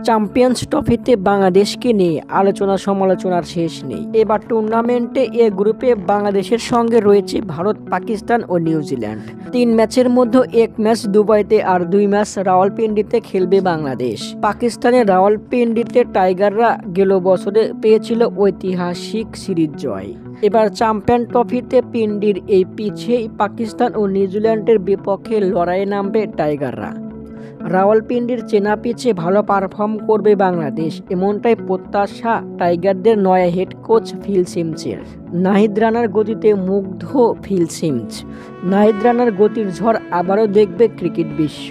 Champions ট্রফিতে বাংলাদেশকে নিয়ে আলোচনা সমালোচনার শেষ নেই। এবার টুর্নামেন্টে এ গ্রুপে বাংলাদেশের সঙ্গে রয়েছে ভারত, পাকিস্তান ও নিউজিল্যান্ড। 3 ম্যাচের মধ্যে 1 ম্যাচ দুবাইতে আর 2 ম্যাচ রাওয়ালপিন্ডিতে খেলবে বাংলাদেশ। পাকিস্তানের রাওয়ালপিন্ডিতে টাইগাররা গেল বছরে পেয়েছিল ঐতিহাসিক সিরিজ জয়। এবার চ্যাম্পিয়ন ট্রফিতে পিন্ডির এই পিচেই পাকিস্তান ও নিউজিল্যান্ডের বিপক্ষে লড়াইয়ে নামবে টাইগাররা। রাওয়ালপিন্ডির চেনা পিচে ভালো পারফর্ম করবে বাংলাদেশ, এমনটাই প্রত্যাশা টাইগারদের নয়া হেড কোচ ফিল সিমন্সের। নাহিদ রানার গতিতে মুগ্ধ ফিল সিমন্স। নাহিদ রানার গতির ঝড় আবারও দেখবে ক্রিকেট বিশ্ব।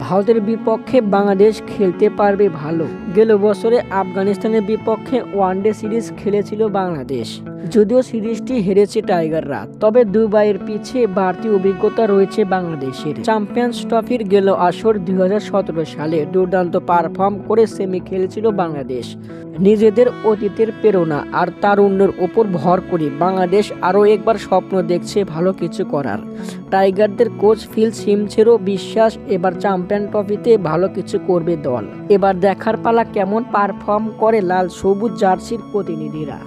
ভারতের বিপক্ষে বাংলাদেশ খেলতে পারবে ভালো। গেল বছরে আফগানিস্তানের বিপক্ষে ওয়ানডে সিরিজ খেলেছিল বাংলাদেশ। যদিও সিরিজটি হেরেছে টাইগাররা, তবে দুবাইয়ের পিছে বাড়তি অভিজ্ঞতা রয়েছে বাংলাদেশের। চ্যাম্পিয়ন্স ট্রফির গেল আসর 2017 সালে দুর্দান্ত পারফর্ম করে সেমি খেলেছিল বাংলাদেশ। নিজেদের অতীতের প্রেরণা আর তারুণ্যের ওপর ভর করে বাংলাদেশ আরও একবার স্বপ্ন দেখছে ভালো কিছু করার। টাইগারদের কোচ ফিল সিমন্সেরও বিশ্বাস এবার চ্যাম্পিয়ন ট্রফিতে ভালো কিছু করবে দল। এবার দেখার পালা কেমন পারফর্ম করে লাল সবুজ জার্সির প্রতিনিধিরা।